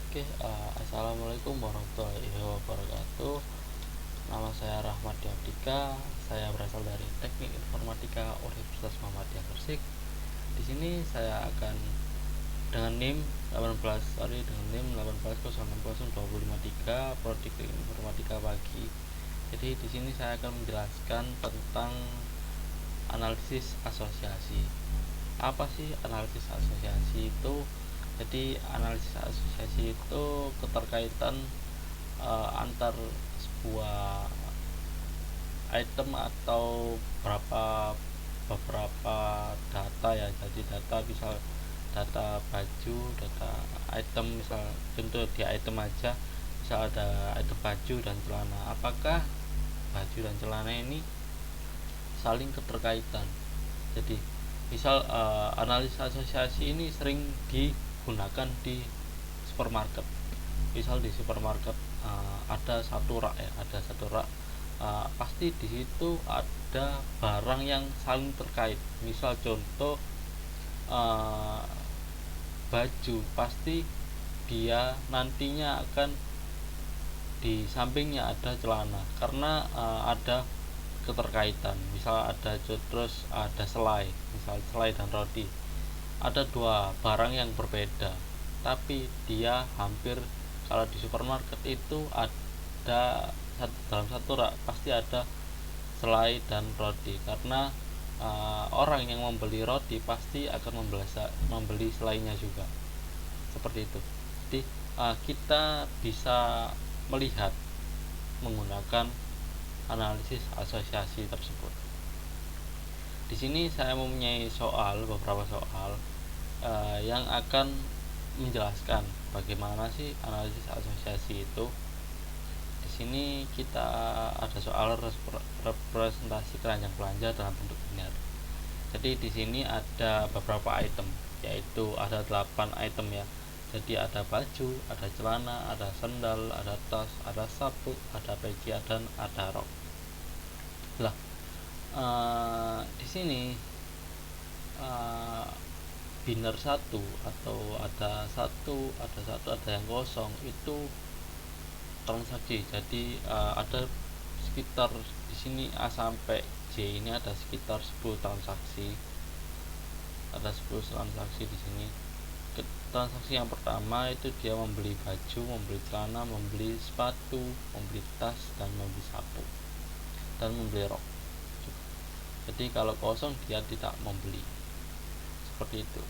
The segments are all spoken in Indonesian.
Assalamualaikum warahmatullahi wabarakatuh. Nama saya Rahmat Diabdika. Saya berasal dari Teknik Informatika Universitas Muhammadiyah Gresik. Di sini saya akan dengan NIM 18 Prodi Informatika Pagi. Jadi di sini saya akan menjelaskan tentang analisis asosiasi. Apa sih analisis asosiasi itu? Jadi analisis asosiasi itu keterkaitan antar sebuah item atau beberapa data ya. Jadi data misal data baju, data item, misal contoh di item aja, misal ada item baju dan celana. Apakah baju dan celana ini saling keterkaitan? Jadi misal analisis asosiasi ini sering digunakan di supermarket. Misal di supermarket ada satu rak ya, pasti di situ ada barang yang saling terkait. Misal contoh baju, pasti dia nantinya akan di sampingnya ada celana karena ada keterkaitan. Misal terus ada selai, misal selai dan roti, ada dua barang yang berbeda tapi dia hampir, kalau di supermarket itu ada dalam satu rak pasti ada selai dan roti karena orang yang membeli roti pasti akan membeli selainya juga, seperti itu. Jadi kita bisa melihat menggunakan analisis asosiasi tersebut. Di sini saya mempunyai beberapa soal yang akan menjelaskan bagaimana sih analisis asosiasi itu. Di sini kita ada soal representasi keranjang belanja dalam bentuk biner. Jadi di sini ada beberapa item, yaitu ada 8 item ya. Jadi ada baju, ada celana, ada sandal, ada tas, ada sabuk, ada peci, dan ada rok. Lah, di sini biner satu atau ada yang kosong itu transaksi. Jadi ada sekitar di sini A sampai J ini ada sekitar 10 transaksi. Ada 10 transaksi di sini. Transaksi yang pertama itu dia membeli baju, membeli celana, membeli sepatu, membeli tas, dan membeli sapu, dan membeli rok. Jadi kalau kosong dia tidak membeli, seperti itu.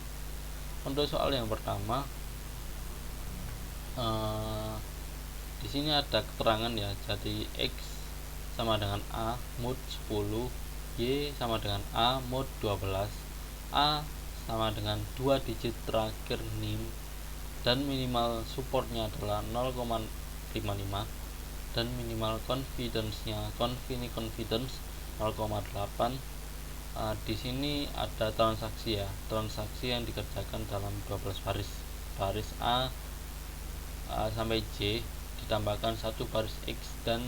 Untuk soal yang pertama, di sini ada keterangan ya. Jadi X sama dengan A mod 10, Y sama dengan A mod 12, A sama dengan 2 digit terakhir NIM, dan minimal supportnya adalah 0,55, dan minimal confidence-nya confidence 0,8. Di sini ada transaksi ya, transaksi yang dikerjakan dalam 12 baris A sampai J, ditambahkan satu baris X dan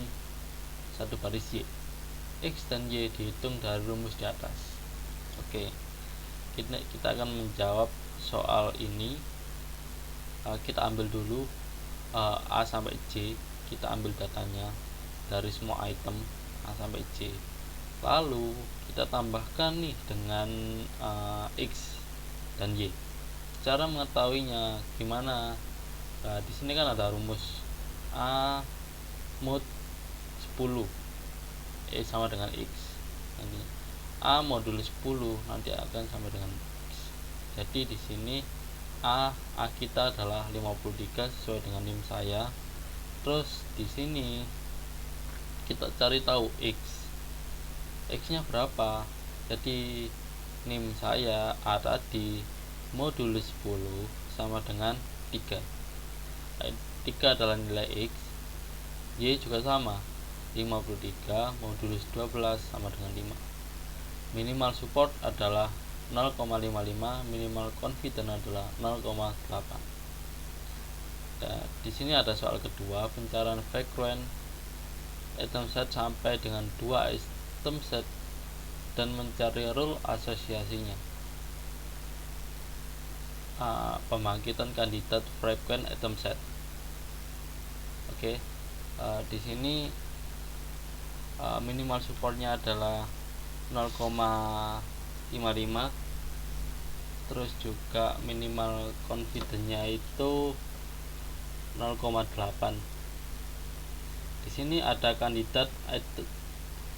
satu baris Y. X dan Y dihitung dari rumus di atas. Oke, kita akan menjawab soal ini. Kita ambil dulu A sampai J, kita ambil datanya dari semua item A sampai J, lalu kita tambahkan nih dengan X dan Y. Cara mengetahuinya gimana? Di sini kan ada rumus A mod 10 sama dengan X. Ini A modulus 10 nanti akan sama dengan X. Jadi di sini A kita adalah 53 sesuai dengan NIM saya. Terus di sini kita cari tahu X nya berapa. Jadi NIM saya A tadi modulus 10 sama dengan 3. 3 adalah nilai X. Y juga sama, 53 modulus 12 sama dengan 5. Minimal support adalah 0,55, minimal confidence adalah 0,8. Di sini ada soal kedua, pencarian frequent item set sampai dengan 2 item set dan mencari rule asosiasinya. Pembangkitan kandidat frequent item set. Oke, di sini minimal supportnya adalah 0,55, terus juga minimal confidence-nya itu 0,8. Di sini ada kandidat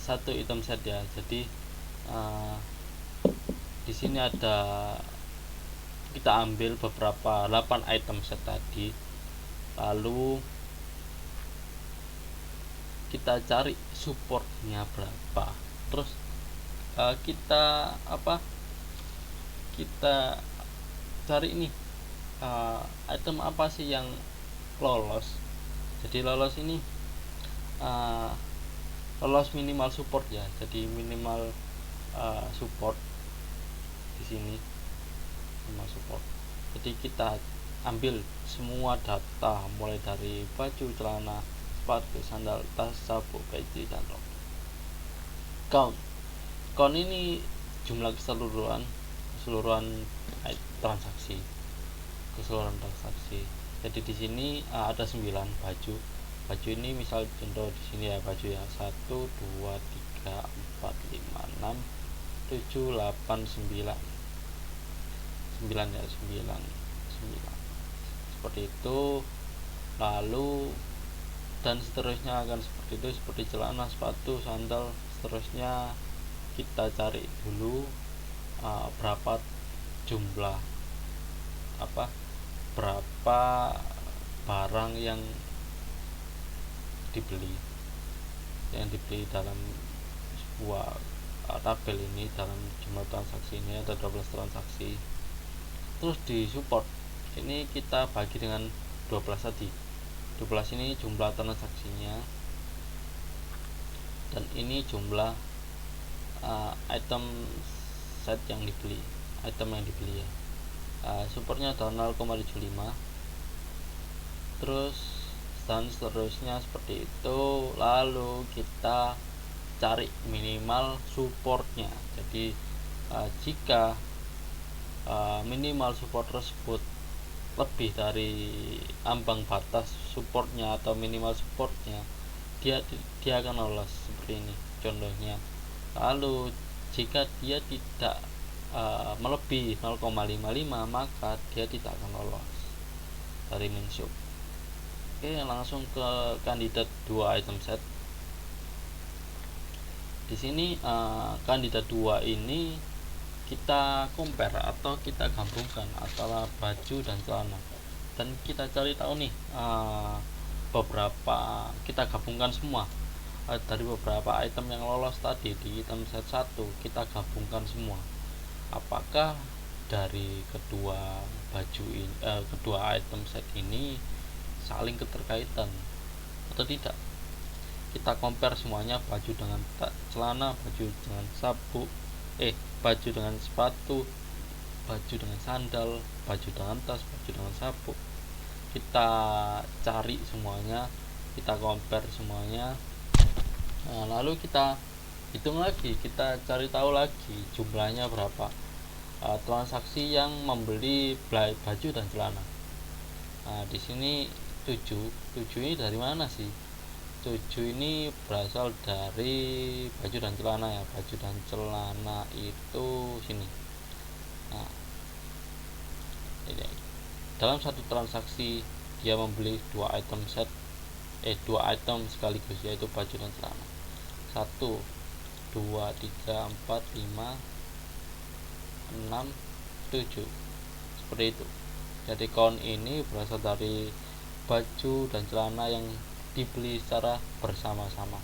satu item set ya. Jadi di sini ada, kita ambil beberapa 8 item set tadi, lalu kita cari supportnya berapa, terus kita cari ini item apa sih yang lolos. Jadi lolos ini lolos minimal support ya. Jadi minimal support di sini minimal support. Jadi kita ambil semua data mulai dari baju, celana, sepatu, sandal, tas, sabuk, peci, dan rok. Count ini jumlah keseluruhan transaksi, keseluruhan transaksi. Jadi di sini ada 9 baju. Baju ini misal contoh di sini ya, baju ya 1 2 3 4 5 6 7 8 9 ya, 9 seperti itu. Lalu dan seterusnya akan seperti itu, seperti celana, sepatu, sandal, seterusnya. Kita cari dulu berapa jumlah berapa barang yang dibeli dalam sebuah tabel ini. Dalam jumlah transaksi ini ada 12 transaksi. Terus di support ini kita bagi dengan 12 tadi. 12 ini jumlah transaksinya, dan ini jumlah item set yang dibeli, ya. Supportnya adalah 0,75, terus dan seterusnya seperti itu. Lalu kita cari minimal supportnya. Jadi jika minimal support tersebut lebih dari ambang batas supportnya atau minimal supportnya, dia akan lolos seperti ini contohnya. Lalu jika dia tidak melebihi 0,55, maka dia tidak akan lolos dari minsup. Oke, langsung ke kandidat 2 item set. Di sini kandidat 2 ini kita compare atau kita gabungkan antara baju dan celana, dan kita cari tahu nih kita gabungkan semua dari beberapa item yang lolos tadi di item set 1. Kita gabungkan semua, apakah dari kedua item set ini saling keterkaitan atau tidak. Kita compare semuanya, baju dengan celana, baju dengan sabuk, baju dengan sepatu, baju dengan sandal, baju dengan tas, baju dengan sabuk. Kita cari semuanya, kita compare semuanya. Lalu kita hitung lagi, kita cari tahu lagi jumlahnya berapa transaksi yang membeli baju dan celana. Di sini 7 ini dari mana sih? 7 ini berasal dari baju dan celana ya. Baju dan celana itu sini. Ini dalam satu transaksi dia membeli 2 item sekaligus, yaitu baju dan celana. 1 2 3 4 5 6 7 seperti itu. Jadi count ini berasal dari baju dan celana yang dibeli secara bersama-sama.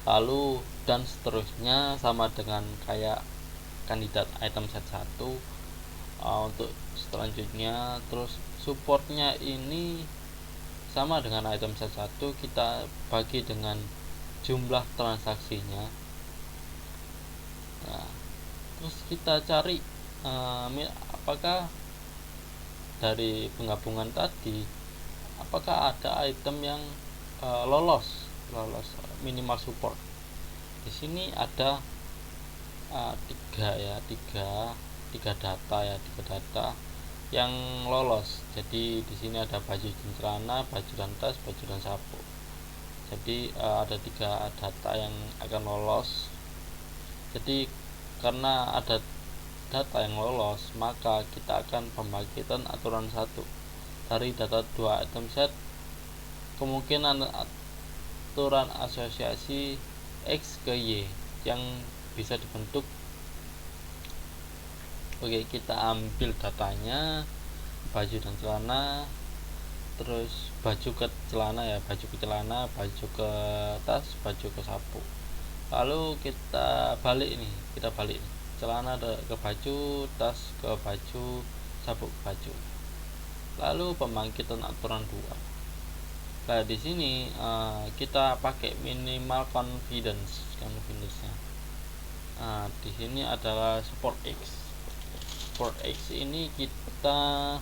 Lalu dan seterusnya sama dengan kayak kandidat item set 1. Untuk selanjutnya, terus supportnya ini sama dengan item set 1, kita bagi dengan jumlah transaksinya. Terus kita cari apakah dari penggabungan tadi, apakah ada item yang lolos minimal support. Di sini ada tiga data. yang lolos. Jadi di sini ada baju dan celana, baju dan tas, baju dan sapu. Jadi ada 3 data yang akan lolos. Jadi karena ada data yang lolos, maka kita akan pembangkitan aturan 1 dari data 2 item set. Kemungkinan aturan asosiasi X ke Y yang bisa dibentuk. Oke, kita ambil datanya baju dan celana, terus baju ke celana ya, baju ke celana, baju ke tas, baju ke sapu. Lalu kita balik celana ke baju, tas ke baju, sapu ke baju. Lalu pembangkitan aturan 2. Nah, di sini kita pakai minimal confidence-nya. Di sini adalah support X. Support X ini kita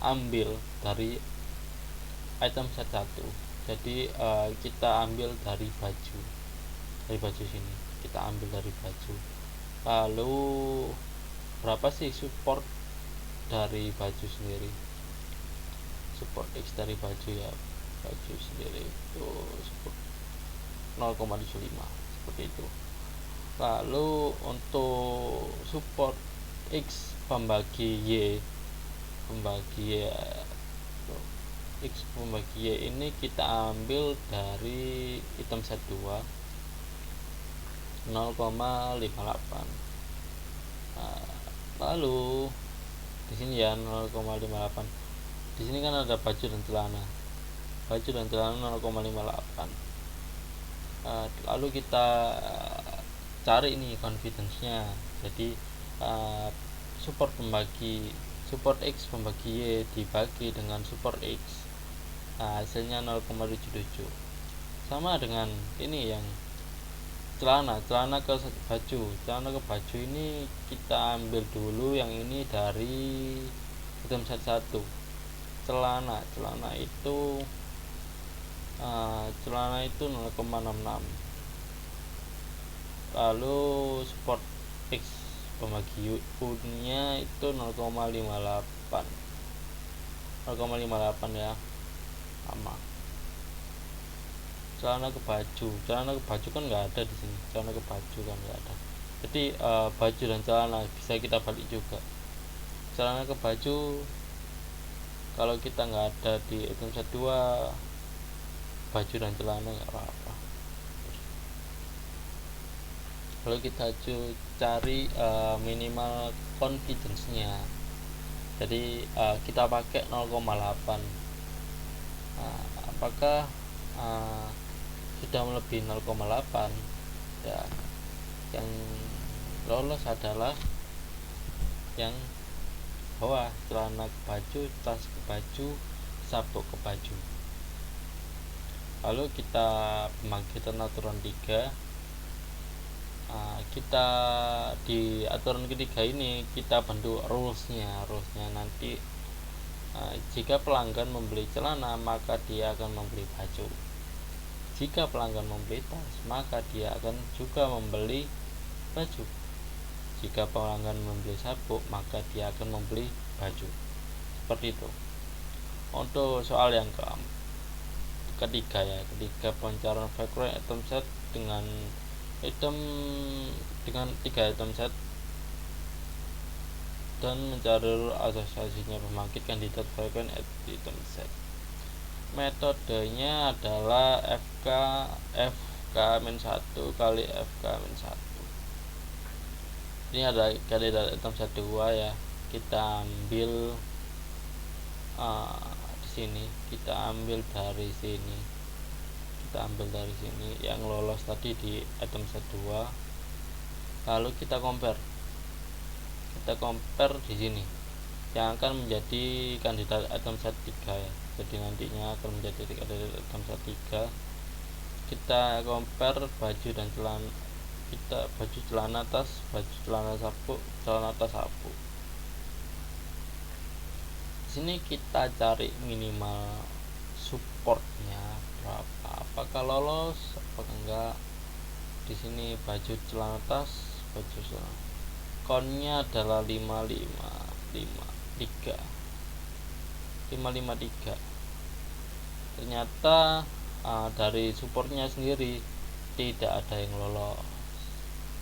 ambil dari item set 1. Jadi kita ambil dari baju sini, kita ambil dari baju. Lalu berapa sih support dari baju sendiri? Support X dari baju ya, baju sendiri itu support 0,75 seperti itu. Lalu untuk support X pembagi Y X pembagi Y ini kita ambil dari item set 2 0,58. Lalu di sini ya 0,58. Di sini kan ada baju dan celana. Baju dan celana 0,58. Lalu kita cari ini confidence-nya. Jadi support X pembagi Y dibagi dengan support X, hasilnya 0,77. Sama dengan ini yang celana ke baju ini kita ambil dulu yang ini dari item set 1. celana itu 0,66. Lalu support X pembagi U-nya itu 0,58 ya, sama. Celana ke baju kan nggak ada di sini, celana ke baju kan nggak ada. Jadi baju dan celana bisa kita balik juga. Celana ke baju kalau kita nggak ada di item set 2, baju dan celana nggak apa-apa. Lalu kita cari minimal confidence-nya. Jadi kita pakai 0,8. Apakah sudah melebihi 0,8? Ya, yang lolos adalah yang bawah, celana ke baju, tas ke baju, sapu ke baju. Lalu kita pembangkitan aturan 3. Kita di aturan ketiga ini kita bentuk rulesnya nanti. Jika pelanggan membeli celana, maka dia akan membeli baju. Jika pelanggan membeli tas, maka dia akan juga membeli baju. Jika pelanggan membeli sapu, maka dia akan membeli baju. Seperti itu. Untuk soal yang ketiga ya, pencarian frequent item set dengan 3 item set dan mencari asosiasinya pembangkit kandidat frequent item set. Metodenya adalah FK-1 kali FK-1. Ini ada kandidat item set 2 ya. Kita ambil di sini, kita ambil dari sini yang lolos tadi di item set 2. Lalu kita compare di sini yang akan menjadi kandidat item set 3 ya. Jadi nantinya akan menjadi kandidat item set 3. Kita compare baju dan celana, baju celana tas, baju celana sapu, celana tas sapu. Di sini kita cari minimal supportnya berapa, apakah lolos apakah enggak. Di sini baju celana tas, baju celana, konnya adalah 553. 553. Ternyata dari supportnya sendiri tidak ada yang lolos.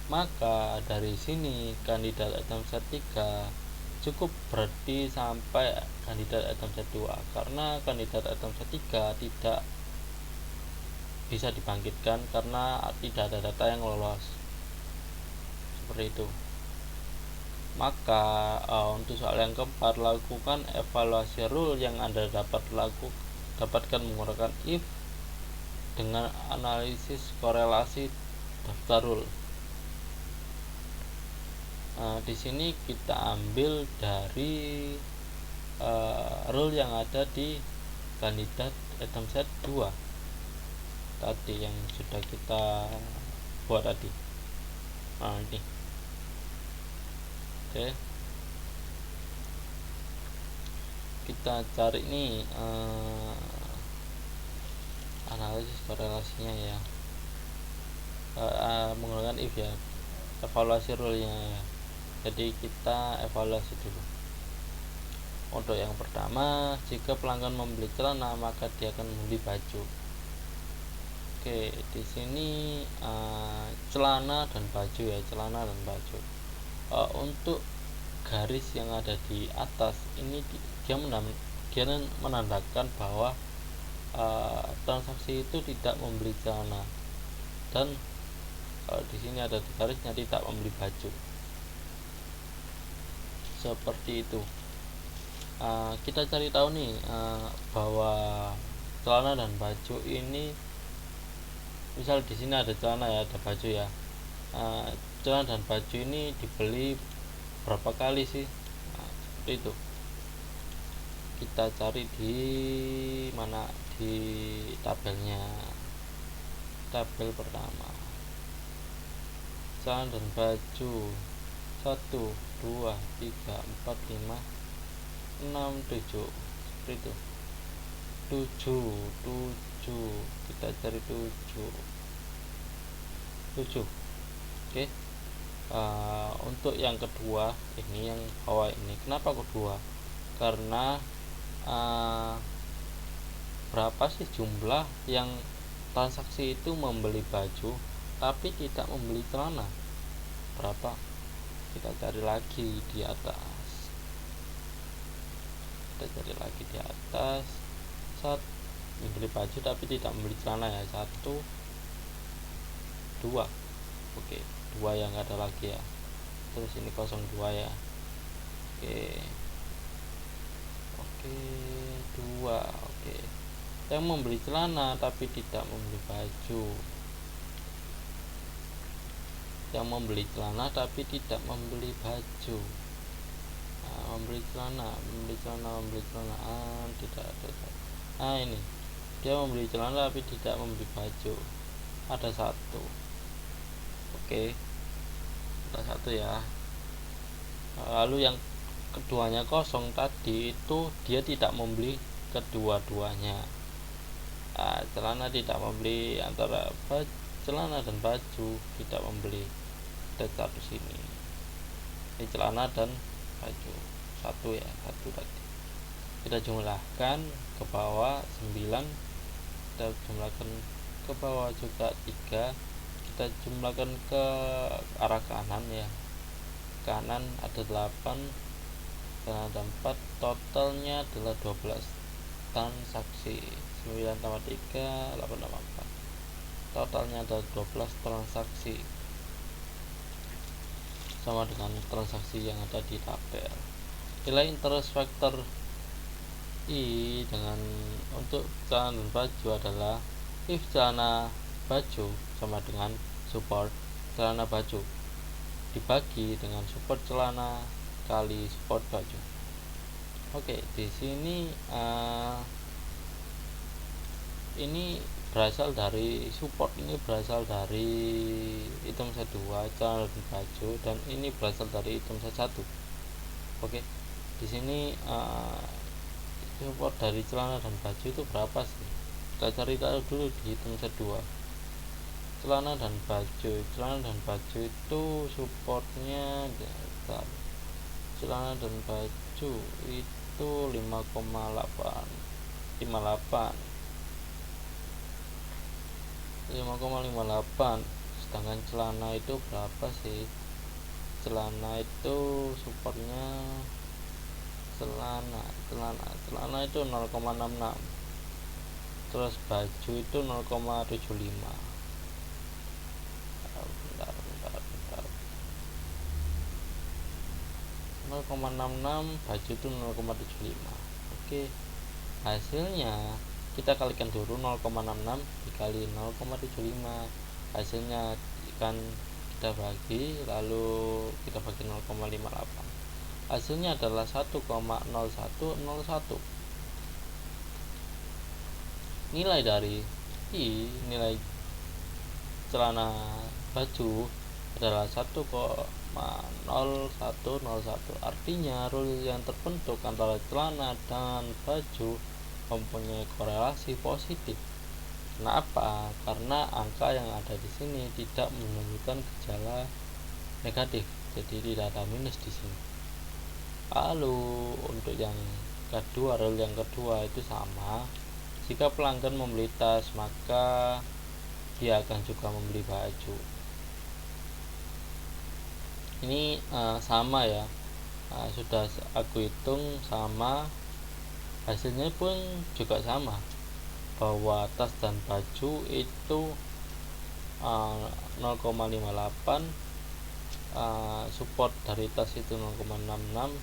Maka dari sini kandidat item set 3 cukup berhenti sampai kandidat item set 2, karena kandidat item set 3 tidak bisa dibangkitkan karena tidak ada data yang lolos. Seperti itu. Maka untuk soal yang keempat, lakukan evaluasi rule yang Anda dapatkan menggunakan if dengan analisis korelasi daftar rule. Di sini kita ambil dari rule yang ada di kandidat item set 2 tadi yang sudah kita buat tadi. Ini oke, kita cari nih analisis korelasinya ya, menggunakan if ya, evaluasi rule nya ya. Jadi kita evaluasi dulu. Untuk yang pertama, jika pelanggan membeli celana maka dia akan membeli baju. Oke, di sini celana dan baju ya, celana dan baju. Untuk garis yang ada di atas ini dia menandakan bahwa transaksi itu tidak membeli celana, dan di sini ada di garisnya tidak membeli baju. Seperti itu. Kita cari tahu nih bahwa celana dan baju ini, misal di sini ada celana ya, ada baju ya. Celana dan baju ini dibeli berapa kali sih? Seperti itu. Kita cari di mana, di tabelnya, tabel pertama, celana dan baju 1, 2, 3, 4, 5, 6, 7. Seperti itu. 7 kita cari 7. Oke. Untuk yang kedua, ini yang bawah ini, kenapa kedua? Karena berapa sih jumlah yang transaksi itu membeli baju tapi tidak membeli celana? Berapa? Kita cari lagi di atas. Saat membeli baju tapi tidak membeli celana ya, 1, 2. Oke, 2 yang ada lagi ya. Terus ini 02 ya. Oke, 2. Oke. Yang membeli celana tapi tidak membeli baju. Yang membeli celana tapi tidak membeli baju. Membeli celana. Tidak. Ini dia membeli celana tapi tidak membeli baju. Ada 1. Oke, ada 1 ya. Lalu yang keduanya kosong tadi itu dia tidak membeli kedua-duanya. Celana tidak membeli, antara celana dan baju tidak membeli. Ada 1 sini. Ini celana dan baju 1 ya, 1 tadi. Kita jumlahkan ke bawah 9, kita jumlahkan ke bawah juga 3, kita jumlahkan ke arah kanan ya, kanan ada 8 dan ada 4, totalnya adalah 12 transaksi. 9 tambah 3, 8 tambah 4, totalnya ada 12 transaksi, sama dengan transaksi yang ada di tabel. Nilai interest factor I dengan untuk celana dan baju adalah if celana baju sama dengan support celana baju dibagi dengan support celana kali support baju. Oke, di sini ini berasal dari support, ini berasal dari item set 2 celana dan baju, dan ini berasal dari item set 1. Oke, di sini support dari celana dan baju itu berapa sih? Kita cari tahu dulu di item set 2. Celana dan baju itu supportnya celana dan baju baju itu 5,58, sedangkan celana itu berapa sih? Celana itu supportnya celana itu 0,66, terus baju itu 0,75. bentar 0,66, baju itu 0,75. Oke, hasilnya kita kalikan dulu 0,66 dikali 0,75, hasilnya kan kita bagi, lalu kita bagi 0,58, hasilnya adalah 1,0101. Nilai dari nilai celana baju adalah 1,0101. Artinya rule yang terbentuk antara celana dan baju mempunyai korelasi positif. Kenapa? Karena angka yang ada di sini tidak menunjukkan gejala negatif, jadi tidak ada minus di sini. Lalu untuk yang kedua, rule yang kedua itu sama. Jika pelanggan membeli tas, maka dia akan juga membeli baju. Ini sama ya, sudah aku hitung sama, hasilnya pun juga sama, bahwa tas dan baju itu 0,58, support dari tas itu 0,66.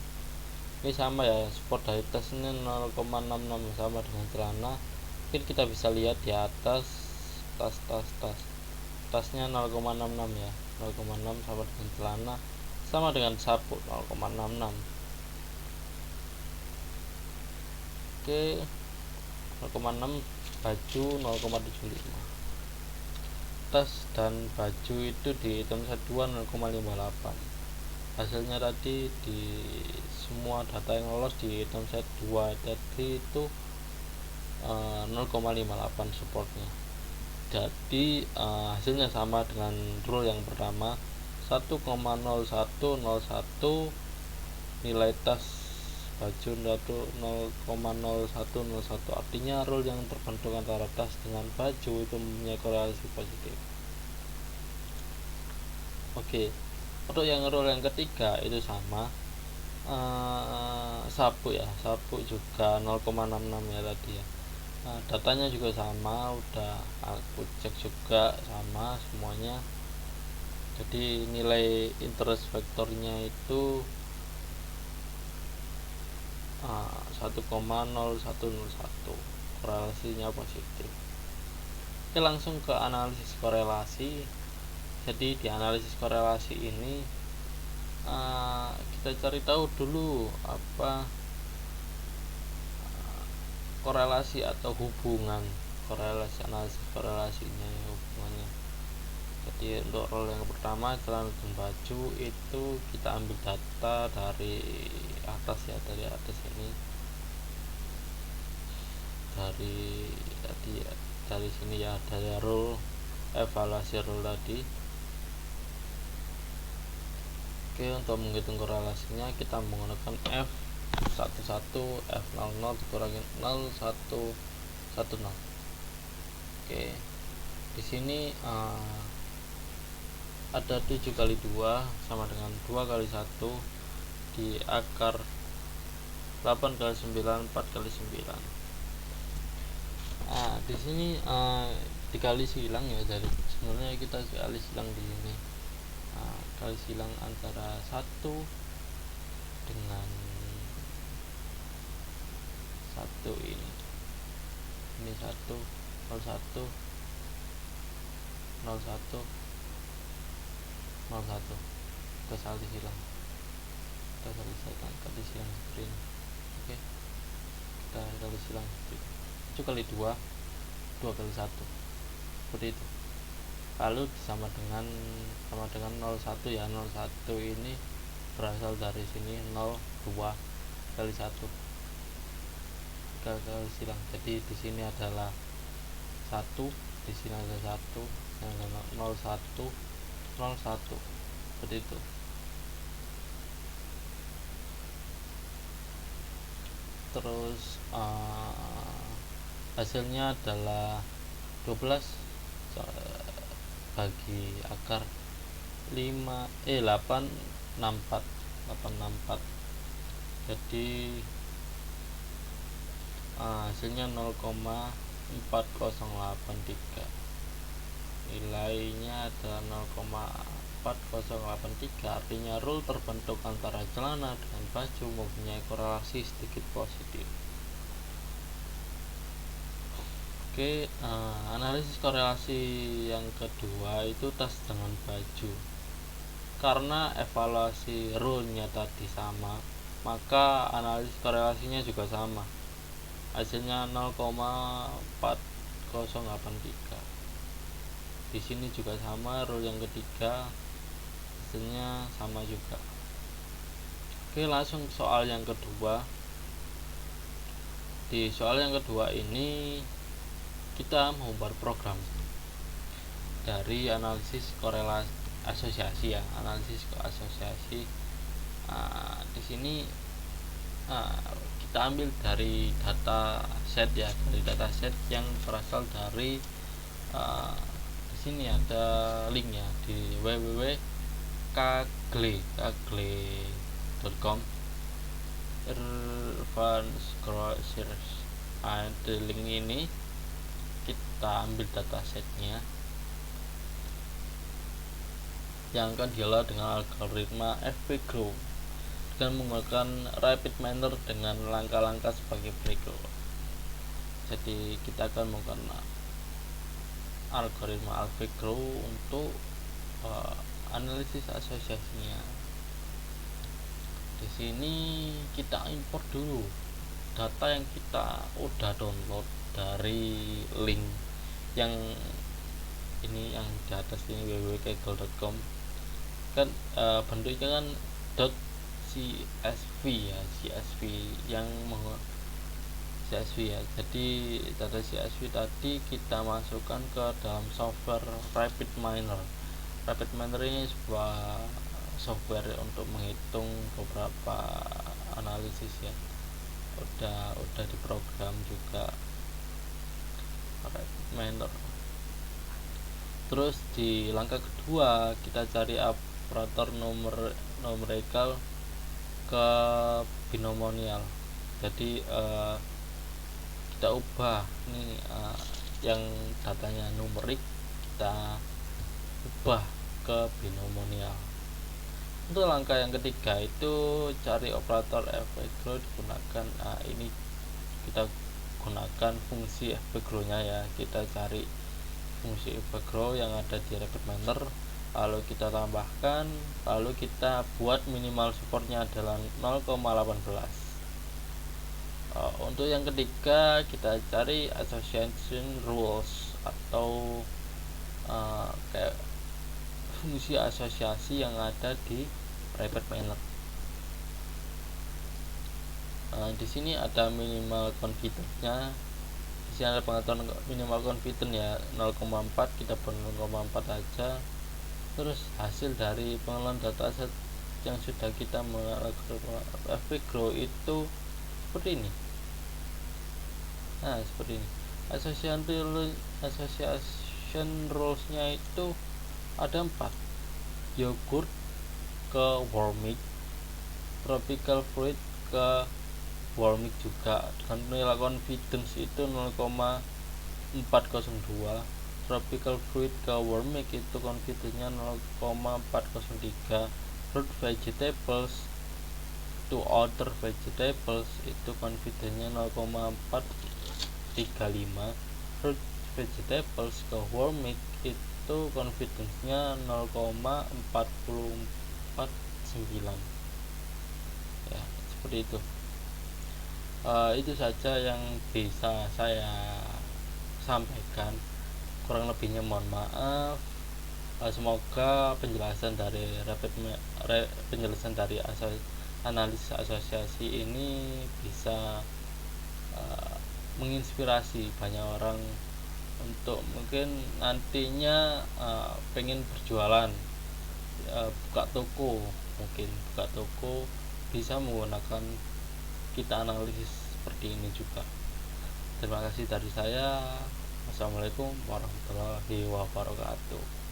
Ini sama ya, support dari tas ini 0,66 sama dengan celana. Mungkin kita bisa lihat di atas tasnya 0,66 ya, 0,6 sama dengan celana, sama dengan sabuk 0,66. Oke, 0,6, baju 0,75. Tas dan baju itu dihitung set 2 0,58. Hasilnya tadi di semua data yang lolos dihitung set 2 tadi itu 0,58 supportnya. Jadi hasilnya sama dengan rule yang pertama, 1,0101, nilai tas baju 0,0101. Artinya rule yang terbentuk antara tas dengan baju itu mempunyai korelasi positif. Oke, untuk yang rule yang ketiga itu sama, sabuk ya, sabuk juga 0,66 ya tadi ya. Datanya juga sama, udah aku cek juga sama semuanya. Jadi nilai interest vektornya itu 1,0101, korelasinya positif. Oke, langsung ke analisis korelasi. Jadi di analisis korelasi ini kita cari tahu dulu apa korelasi atau hubungan analisis korelasinya, hubungannya. Jadi untuk role yang pertama, celana dan baju itu kita ambil data dari atas ya, dari atas ini, dari sini ya, dari rule evaluasi rule tadi. Oke, untuk menghitung korelasinya kita menggunakan F11 F00 dikurangi 0110. Oke, di sini ada 7 kali 2 sama dengan 2 kali 1 di akar 8 kali 9 4 kali 9. Di sini dikali silang ya, jadi sebenarnya kita kali silang di sini. Kali silang antara 1 dengan 1 ini 1 01 01 01. Kita kali silang seperti ini. Oke, kita kali silang 7 kali 2 kali 1 seperti itu. Lalu sama dengan 01 ya, 01 ini berasal dari sini 02 kali 1 kali silang. Jadi di sini adalah 1, di sini ada 1, yang 01 01 seperti itu. terus hasilnya adalah 12 bagi akar 864 jadi hasilnya 0,4083, nilainya adalah 0,4083, artinya rule terbentuk antara celana dengan baju mempunyai korelasi sedikit positif. Oke, analisis korelasi yang kedua itu tas dengan baju. Karena evaluasi rule-nya tadi sama, maka analisis korelasinya juga sama. Hasilnya 0,4083. Di sini juga sama, rule yang ketiga hasilnya sama juga. Oke, langsung soal yang kedua. Di soal yang kedua ini kita membuat program dari analisis korelasi asosiasi ya, analisis asosiasi. Di sini kita ambil dari data set ya, dari data set yang berasal dari di sini ada linknya di www.kaggle.com advanced search. Di link ini kita ambil data setnya yang akan diolah dengan algoritma FPGROW dengan menggunakan rapid miner dengan langkah-langkah sebagai berikut. Jadi kita akan menggunakan algoritma FPGROW untuk analisis asosiasinya. Di sini kita import dulu data yang kita udah download dari link yang ini, yang di atas ini www.kaggle.com kan, bentuknya kan .csv ya, csv yang CSV ya. Jadi data CSV tadi kita masukkan ke dalam software Rapid Miner. Rapid Miner ini sebuah software untuk menghitung beberapa analisis ya. Udah diprogram juga Rapid Miner. Terus di langkah kedua kita cari operator numerikal ke binomial. Jadi kita ubah ini yang datanya numerik kita ubah ke binomial. Untuk langkah yang ketiga itu cari operator FPGROW digunakan. Ini kita gunakan fungsi FPGROW nya ya, kita cari fungsi FPGROW yang ada di Rapid Miner, lalu kita tambahkan, lalu kita buat minimal supportnya adalah 0,18. Untuk yang ketiga kita cari association rules atau kayak fungsi asosiasi yang ada di Rapid Miner. Di sini ada minimal confidence-nya. Di sini ada pengetahuan minimal confidence ya 0,4, kita buat 0,4 aja. Terus hasil dari pengelolaan dataset yang sudah kita melakukan FPGROW itu seperti ini. Seperti ini. Association rules-nya itu ada 4. Yogurt ke warmic, tropical fruit ke warmic juga dengan nilai confidence itu 0,402. Tropical fruit ke warmic itu confidence-nya 0,403. Fruit vegetables to other vegetables itu confidence-nya 0,435. Fruit vegetables ke warmic itu confidence-nya 0,449 ya, seperti itu. Itu saja yang bisa saya sampaikan, kurang lebihnya mohon maaf. Semoga penjelasan dari analisis asosiasi ini bisa menginspirasi banyak orang untuk mungkin nantinya pengen berjualan, buka toko bisa menggunakan kita analisis seperti ini juga. Terima kasih dari saya. Wassalamualaikum warahmatullahi wabarakatuh.